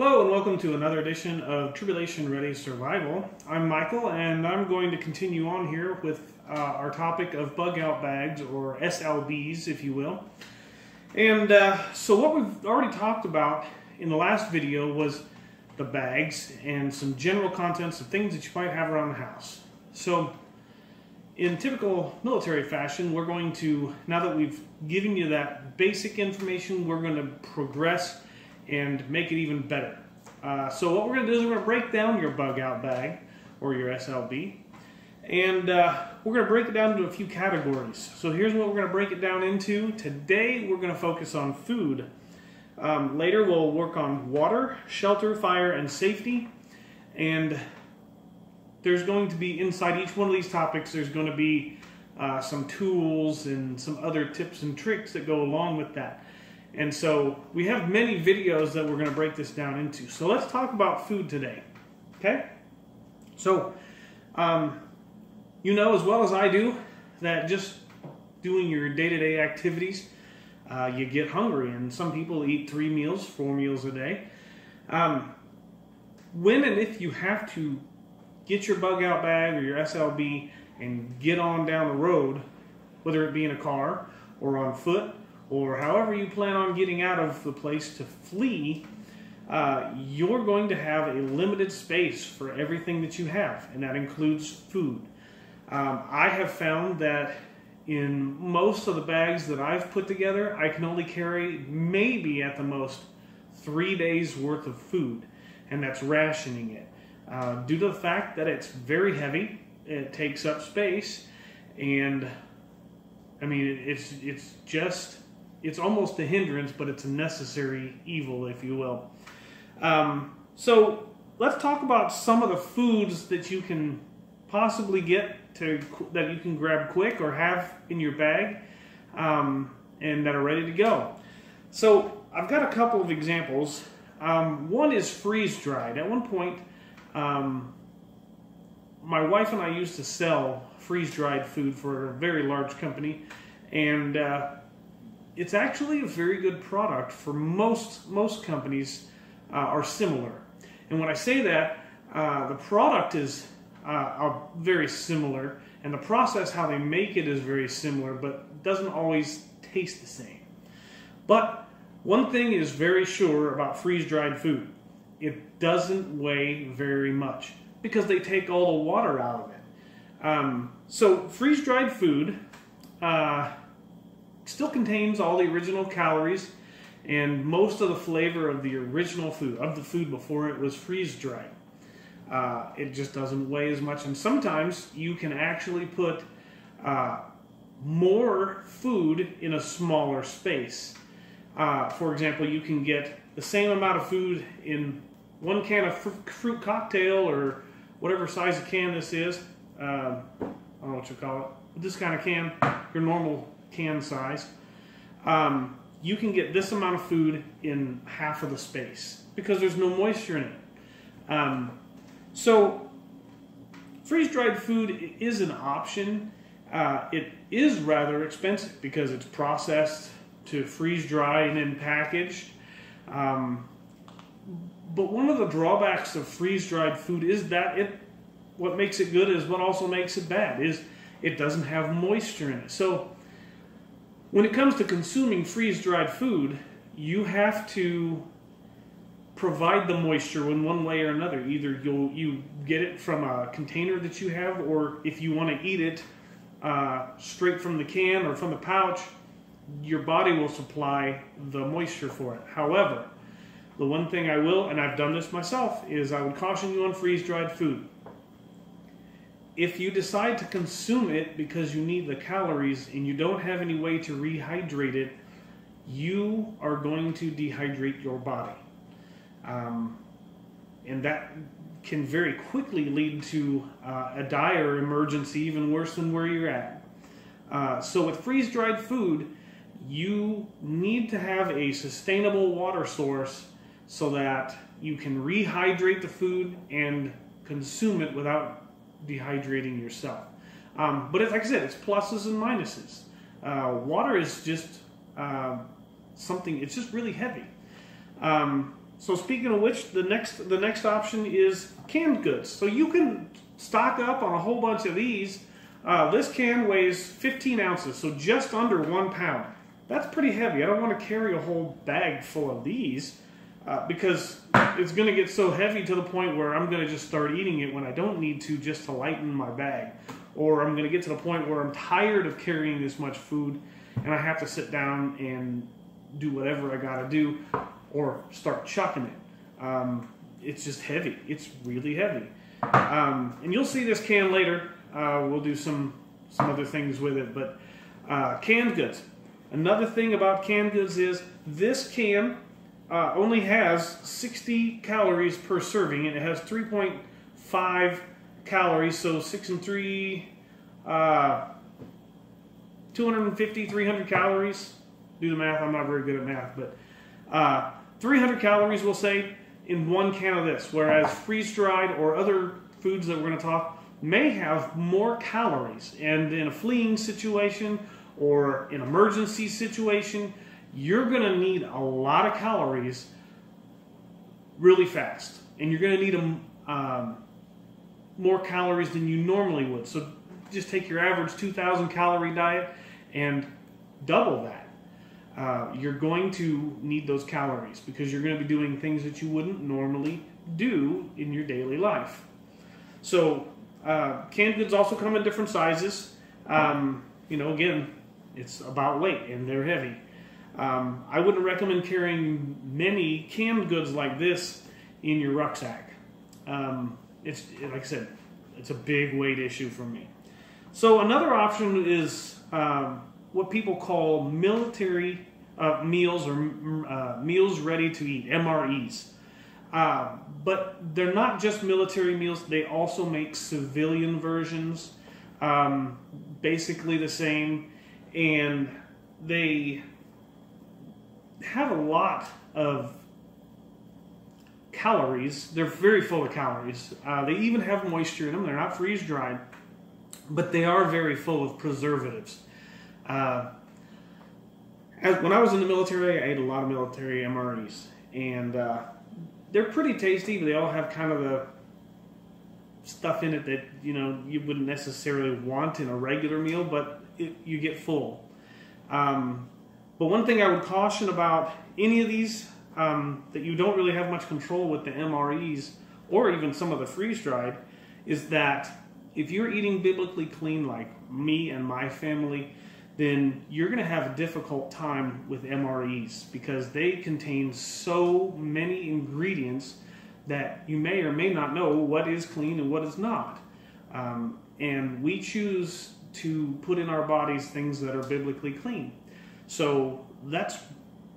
Hello and welcome to another edition of Tribulation Ready Survival. I'm Michael and I'm going to continue on here with our topic of bug out bags, or SLBs if you will. And so what we've already talked about in the last video was the bags and some general contents of things that you might have around the house. So in typical military fashion, we're going to, now that we've given you that basic information, we're going to progress and make it even better. So what we're going to do is we're going to break down your bug out bag, or your SLB, and we're going to break it down into a few categories. So here's what we're going to break it down into. Today we're going to focus on food. Later we'll work on water, shelter, fire, and safety. And there's going to be, inside each one of these topics, there's going to be some tools and some other tips and tricks that go along with that. And so we have many videos that we're going to break this down into. So let's talk about food today. Okay? So, you know as well as I do that just doing your day-to-day activities, you get hungry. And some people eat 3 meals, 4 meals a day. When and if you have to get your bug out bag or your SLB and get on down the road, whether it be in a car or on foot, or however you plan on getting out of the place to flee, you're going to have a limited space for everything that you have, and that includes food. I have found that in most of the bags that I've put together, I can only carry maybe at the most 3 days worth of food, and that's rationing it. Due to the fact that it's very heavy, it takes up space, and I mean, it's almost a hindrance, but it's a necessary evil, if you will. So let's talk about some of the foods that you can possibly get that you can grab quick or have in your bag, and that are ready to go. So I've got a couple of examples. One is freeze-dried. At one point, my wife and I used to sell freeze-dried food for a very large company, and it's actually a very good product. For most companies are similar. And when I say that, the product is very similar, and the process, how they make it, is very similar, but doesn't always taste the same. But one thing is very sure about freeze-dried food: it doesn't weigh very much, because they take all the water out of it. So freeze-dried food still contains all the original calories and most of the flavor of the original food, of the food before it was freeze-dried. It just doesn't weigh as much, and sometimes you can actually put more food in a smaller space. For example, you can get the same amount of food in one can of fruit cocktail, or whatever size of can this is. I don't know what you call it. But this kind of can, your normal can size. You can get this amount of food in half of the space because there's no moisture in it. So freeze-dried food is an option. It is rather expensive because it's processed to freeze-dry and then packaged. But one of the drawbacks of freeze-dried food is that what makes it good is what also makes it bad, is it doesn't have moisture in it. So when it comes to consuming freeze-dried food, you have to provide the moisture in one way or another. Either you get it from a container that you have, or if you want to eat it straight from the can or from the pouch, your body will supply the moisture for it. However, the one thing I will, and I've done this myself, is I would caution you on freeze-dried food. If you decide to consume it because you need the calories and you don't have any way to rehydrate it, you are going to dehydrate your body. And that can very quickly lead to a dire emergency, even worse than where you're at. So with freeze-dried food, you need to have a sustainable water source so that you can rehydrate the food and consume it without dehydrating yourself. But like I said, it's pluses and minuses. Water is just something, it's just really heavy. So speaking of which, the next option is canned goods. So you can stock up on a whole bunch of these. This can weighs 15 ounces, so just under 1 pound. That's pretty heavy. I don't want to carry a whole bag full of these because it's going to get so heavy to the point where I'm going to just start eating it when I don't need to, just to lighten my bag. Or I'm going to get to the point where I'm tired of carrying this much food and I have to sit down and do whatever I got to do or start chucking it. It's just heavy. It's really heavy. And you'll see this can later. We'll do some other things with it. But canned goods. Another thing about canned goods is this can only has 60 calories per serving, and it has 3.5 calories, so 6 and 3, 250, 300 calories. Do the math, I'm not very good at math, but 300 calories, we'll say, in one can of this, whereas freeze-dried or other foods that we're going to talk may have more calories, and in a fleeing situation or an emergency situation, you're going to need a lot of calories really fast, and you're going to need more calories than you normally would. So just take your average 2,000 calorie diet and double that. You're going to need those calories because you're going to be doing things that you wouldn't normally do in your daily life. So canned goods also come in different sizes. Again, it's about weight and they're heavy. I wouldn't recommend carrying many canned goods like this in your rucksack. It's like I said, it's a big weight issue for me. So another option is what people call military meals or meals ready to eat, MREs. But they're not just military meals. They also make civilian versions, basically the same, and they have a lot of calories. They're very full of calories. They even have moisture in them. They're not freeze-dried, but they are very full of preservatives. When I was in the military, I ate a lot of military MREs, and they're pretty tasty, but they all have kind of the stuff in it that you wouldn't necessarily want in a regular meal, but you get full. But one thing I would caution about any of these that you don't really have much control with the MREs or even some of the freeze-dried is that if you're eating biblically clean like me and my family, then you're going to have a difficult time with MREs because they contain so many ingredients that you may or may not know what is clean and what is not. And we choose to put in our bodies things that are biblically clean. So that's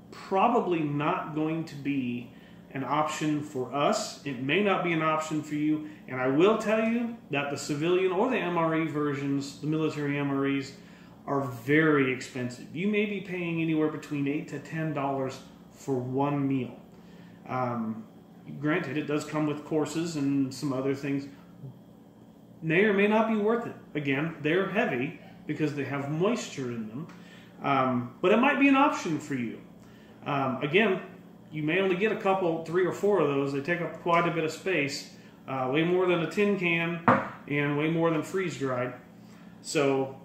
probably not going to be an option for us. It may not be an option for you. And I will tell you that the civilian or the MRE versions, the military MREs, are very expensive. You may be paying anywhere between $8 to $10 for one meal. Granted, it does come with courses and some other things. May or may not be worth it. Again, they're heavy because they have moisture in them. But it might be an option for you. Again, you may only get a couple, 3 or 4 of those. They take up quite a bit of space, way more than a tin can and way more than freeze-dried. So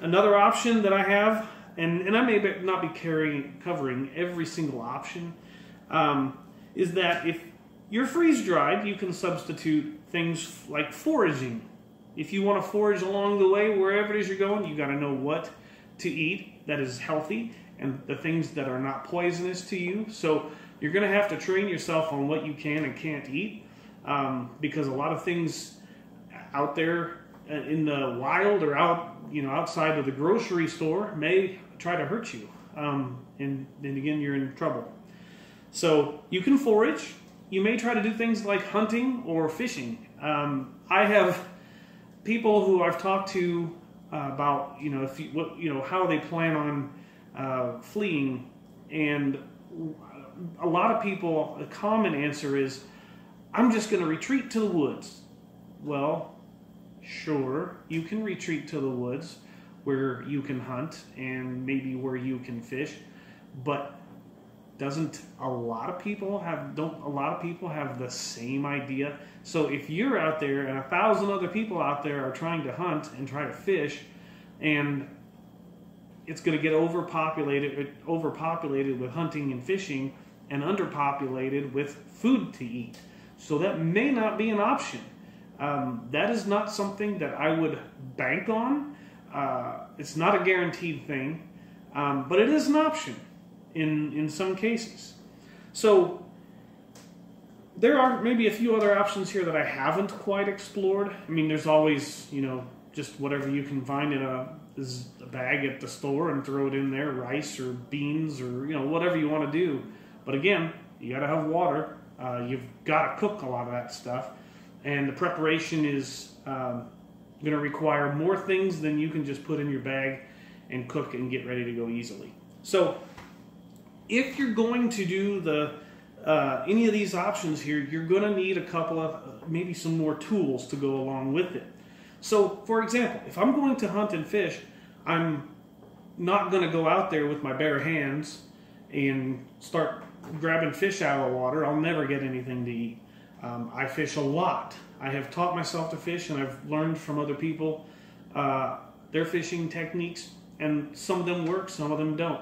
another option that I have, and I may not be covering every single option, is that if you're freeze-dried, you can substitute things like foraging. If you want to forage along the way, wherever it is you're going, you got to know what to eat that is healthy and the things that are not poisonous to you. So you're going to have to train yourself on what you can and can't eat, because a lot of things out there in the wild or outside of the grocery store may try to hurt you, and then again you're in trouble. So you can forage. You may try to do things like hunting or fishing. I have people who I've talked to about how they plan on fleeing, and a lot of people, a common answer is, I'm just going to retreat to the woods. Well, sure, you can retreat to the woods where you can hunt and maybe where you can fish, but don't a lot of people have the same idea. So if you're out there and 1,000 other people out there are trying to hunt and try to fish, and it's going to get overpopulated with hunting and fishing, and underpopulated with food to eat. So that may not be an option. That is not something that I would bank on. It's not a guaranteed thing, but it is an option in some cases. So there are maybe a few other options here that I haven't quite explored. I mean, there's always, just whatever you can find in a bag at the store and throw it in there, rice or beans or, whatever you want to do. But again, you got to have water. You've got to cook a lot of that stuff. And the preparation is going to require more things than you can just put in your bag and cook and get ready to go easily. So if you're going to do any of these options here, you're going to need a couple of, maybe some more tools to go along with it. So, for example, if I'm going to hunt and fish, I'm not going to go out there with my bare hands and start grabbing fish out of the water. I'll never get anything to eat. I fish a lot. I have taught myself to fish, and I've learned from other people their fishing techniques, and some of them work, some of them don't.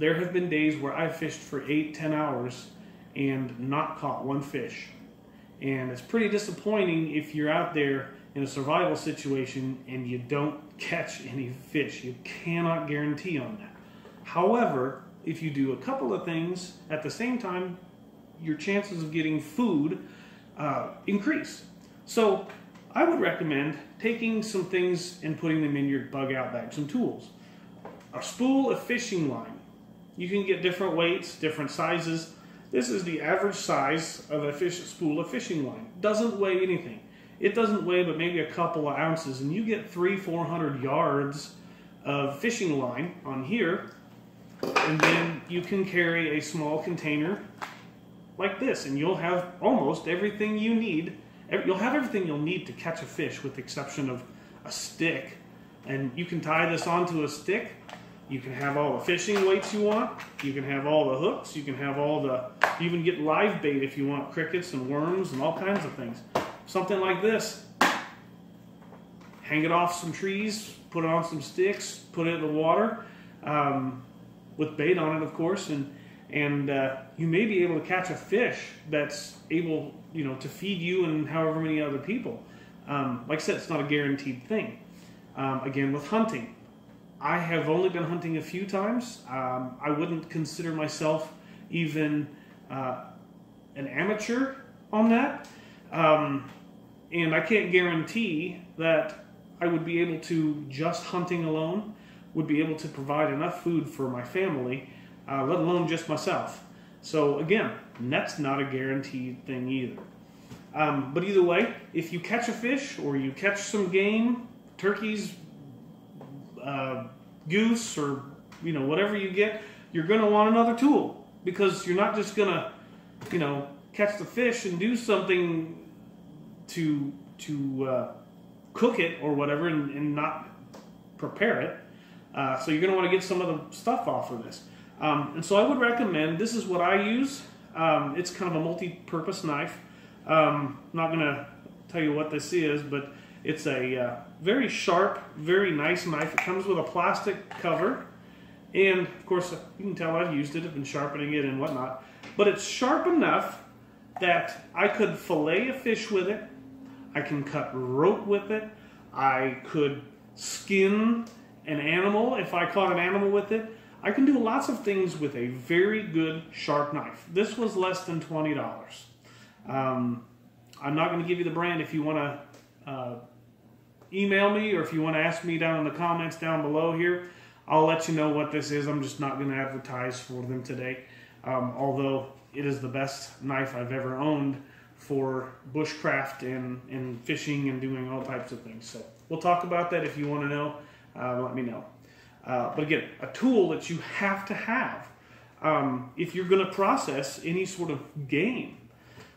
There have been days where I've fished for 8-10 hours and not caught one fish. And it's pretty disappointing if you're out there in a survival situation and you don't catch any fish. You cannot guarantee on that. However, if you do a couple of things at the same time, your chances of getting food increase. So I would recommend taking some things and putting them in your bug out bag, some tools. A spool of fishing line. You can get different weights, different sizes. This is the average size of a spool of fishing line. Doesn't weigh anything. It doesn't weigh but maybe a couple of ounces, and you get 300-400 yards of fishing line on here, and then you can carry a small container like this, and you'll have almost everything you need. You'll have everything you'll need to catch a fish, with the exception of a stick. And you can tie this onto a stick. You can have all the fishing weights you want. You can have all the hooks. You can have you even get live bait if you want, crickets and worms and all kinds of things. Something like this. Hang it off some trees, put it on some sticks, put it in the water, with bait on it, of course, and you may be able to catch a fish that's able, to feed you and however many other people. Like I said, it's not a guaranteed thing. Again, with hunting, I have only been hunting a few times. I wouldn't consider myself even an amateur on that. And I can't guarantee that I would be able to, just hunting alone, would be able to provide enough food for my family, let alone just myself. So again, that's not a guaranteed thing either. But either way, if you catch a fish or you catch some game, turkeys, goose, or whatever you get, you're going to want another tool, because you're not just going to catch the fish and do something to cook it or whatever and not prepare it. So you're going to want to get some of the stuff off of this. And so I would recommend, this is what I use. It's kind of a multi-purpose knife. I'm not going to tell you what this is, but it's a very sharp, very nice knife. It comes with a plastic cover. And of course, you can tell I've used it. I've been sharpening it and whatnot. But it's sharp enough that I could fillet a fish with it. I can cut rope with it. I could skin an animal if I caught an animal with it. I can do lots of things with a very good sharp knife. This was less than $20. I'm not going to give you the brand. If you want to email me, or if you want to ask me down in the comments down below here, I'll let you know what this is. I'm just not going to advertise for them today. Although it is the best knife I've ever owned for bushcraft and fishing and doing all types of things. So we'll talk about that. If you want to know, let me know. But again, a tool that you have to have if you're going to process any sort of game.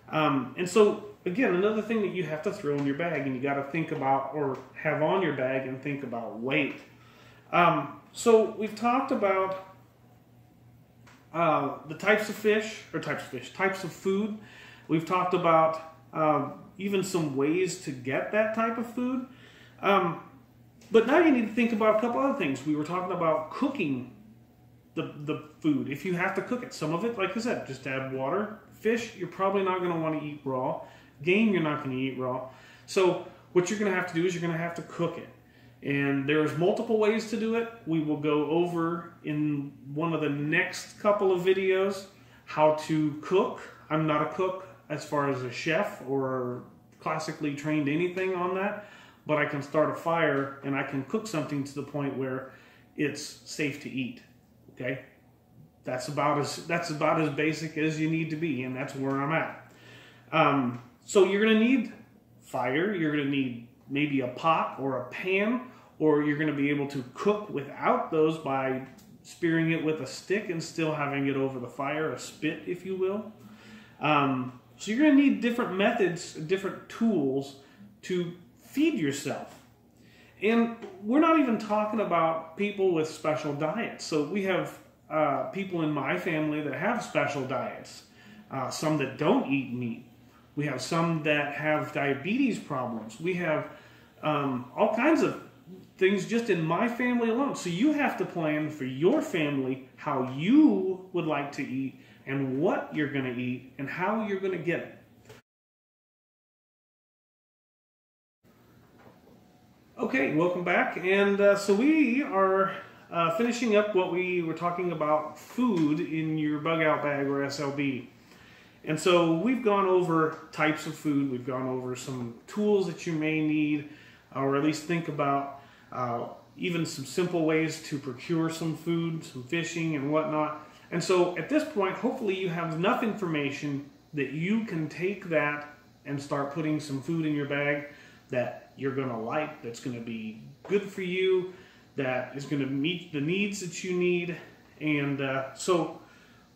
And so, again, another thing that you have to throw in your bag, and you got to think about, or have on your bag and think about weight. So we've talked about the types of food. We've talked about even some ways to get that type of food. But now you need to think about a couple other things. We were talking about cooking the food. If you have to cook it, some of it, like I said, just add water. Fish, you're probably not going to want to eat raw. Game, you're not going to eat raw. So what you're going to have to do is you're going to have to cook it. And there's multiple ways to do it. We will go over in one of the next couple of videos how to cook. I'm not a cook as far as a chef or classically trained anything on that, but I can start a fire and I can cook something to the point where it's safe to eat. Okay? That's about as basic as you need to be, and that's where I'm at. So you're going to need fire. You're going to need maybe a pot or a pan, or you're going to be able to cook without those by spearing it with a stick and still having it over the fire, a spit, if you will. So you're going to need different methods, different tools to feed yourself. And we're not even talking about people with special diets. So we have people in my family that have special diets, some that don't eat meat. We have some that have diabetes problems. We have all kinds of things just in my family alone. So you have to plan for your family how you would like to eat and what you're going to eat and how you're going to get it. Okay, welcome back. And so we are finishing up what we were talking about, food in your bug out bag or SLB. And so we've gone over types of food. We've gone over some tools that you may need, or at least think about, even some simple ways to procure some food, some fishing and whatnot. And so at this point, hopefully you have enough information that you can take that and start putting some food in your bag that you're going to like, that's going to be good for you, that is going to meet the needs that you need. And so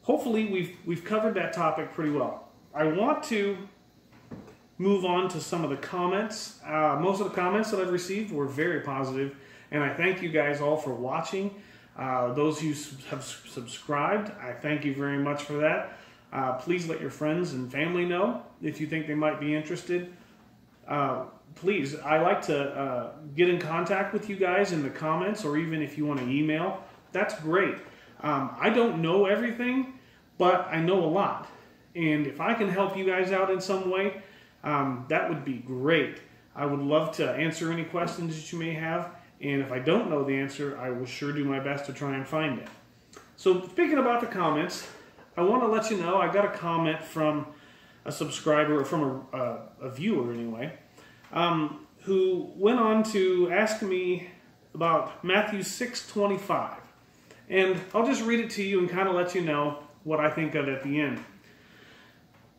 hopefully we've covered that topic pretty well. I want to move on to some of the comments. Most of the comments that I've received were very positive, and I thank you guys all for watching. Those who have subscribed, I thank you very much for that. Please let your friends and family know if you think they might be interested. Please, I like to get in contact with you guys in the comments, or even if you want to email. That's great. I don't know everything, but I know a lot. And if I can help you guys out in some way, that would be great. I would love to answer any questions that you may have. And if I don't know the answer, I will sure do my best to try and find it. So speaking about the comments, I want to let you know I got a comment from a subscriber, or from a viewer anyway, who went on to ask me about Matthew 6:25. And I'll just read it to you and kind of let you know what I think of it at the end.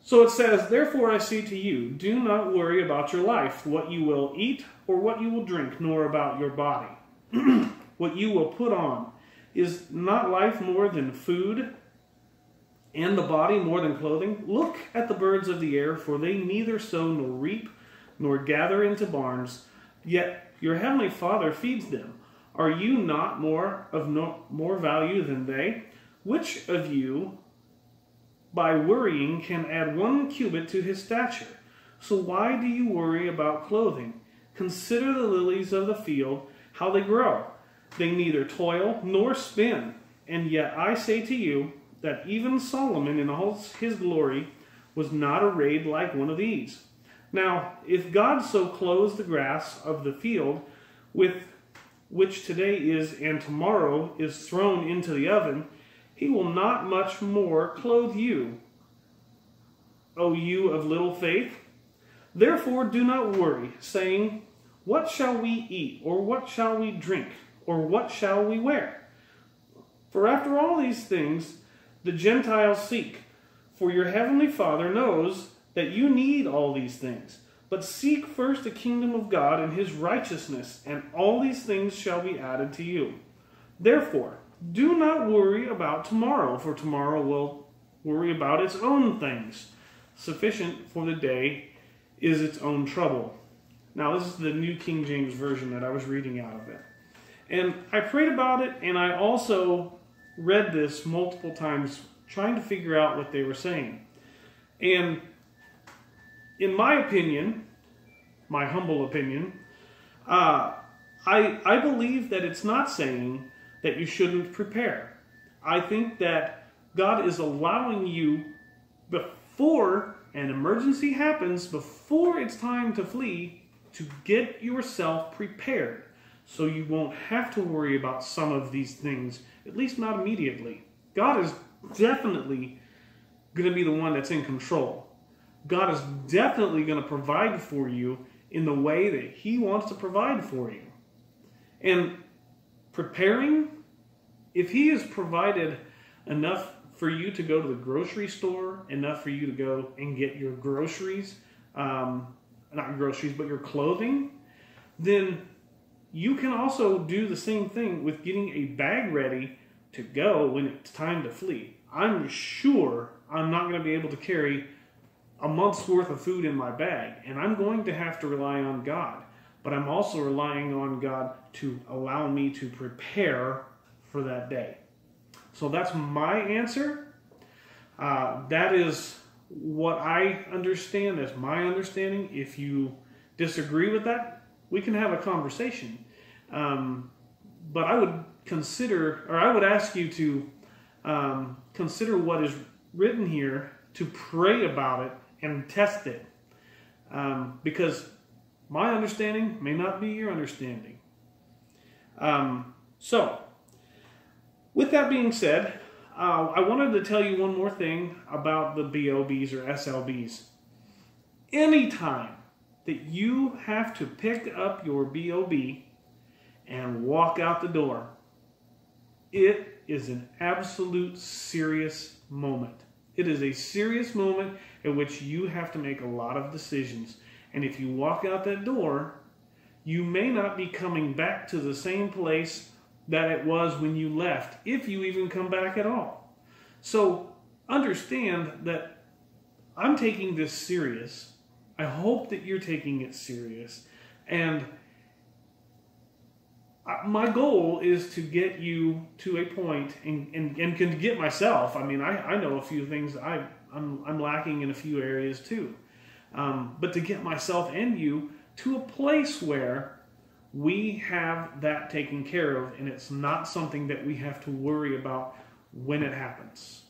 So it says, "Therefore I say to you, do not worry about your life, what you will eat or what you will drink, nor about your body, what you will put on. Is not life more than food, and the body more than clothing? Look at the birds of the air, for they neither sow nor reap, nor gather into barns, yet your heavenly Father feeds them. Are you not more value than they? Which of you, by worrying, can add 1 cubit to his stature? So why do you worry about clothing? Consider the lilies of the field, how they grow. They neither toil nor spin. And yet I say to you that even Solomon in all his glory was not arrayed like one of these. Now, if God so clothes the grass of the field, with which today is and tomorrow is thrown into the oven, he will not much more clothe you, O you of little faith? Therefore do not worry, saying, what shall we eat, or what shall we drink, or what shall we wear? For after all these things the Gentiles seek. For your heavenly Father knows that you need all these things. But seek first the kingdom of God and his righteousness, and all these things shall be added to you. Therefore, do not worry about tomorrow, for tomorrow will worry about its own things. Sufficient for the day is its own trouble." Now, this is the New King James Version that I was reading out of it. And I prayed about it, and I also read this multiple times trying to figure out what they were saying. And in my opinion, my humble opinion, I believe that it's not saying that you shouldn't prepare. I think that God is allowing you, before an emergency happens, before it's time to flee, to get yourself prepared so you won't have to worry about some of these things, at least not immediately. God is definitely going to be the one that's in control. God is definitely going to provide for you in the way that He wants to provide for you. And preparing, if He has provided enough for you to go to the grocery store, enough for you to go and get your groceries, not your groceries, but your clothing, then you can also do the same thing with getting a bag ready to go when it's time to flee. I'm sure I'm not going to be able to carry a month's worth of food in my bag, and I'm going to have to rely on God. But I'm also relying on God to allow me to prepare for that day. So that's my answer. That is what I understand. That's my understanding. If you disagree with that, we can have a conversation. But I would consider, or I would ask you to consider what is written here, to pray about it and test it. Because my understanding may not be your understanding. So, with that being said, I wanted to tell you one more thing about the B.O.Bs or SLBs. Anytime that you have to pick up your B.O.B and walk out the door, it is an absolute serious moment. It is a serious moment in which you have to make a lot of decisions. And if you walk out that door, you may not be coming back to the same place that it was when you left, if you even come back at all. So understand that I'm taking this serious. I hope that you're taking it serious. And my goal is to get you to a point, and can get myself. I mean, I know a few things I'm lacking in a few areas too. But to get myself and you to a place where we have that taken care of, and it's not something that we have to worry about when it happens.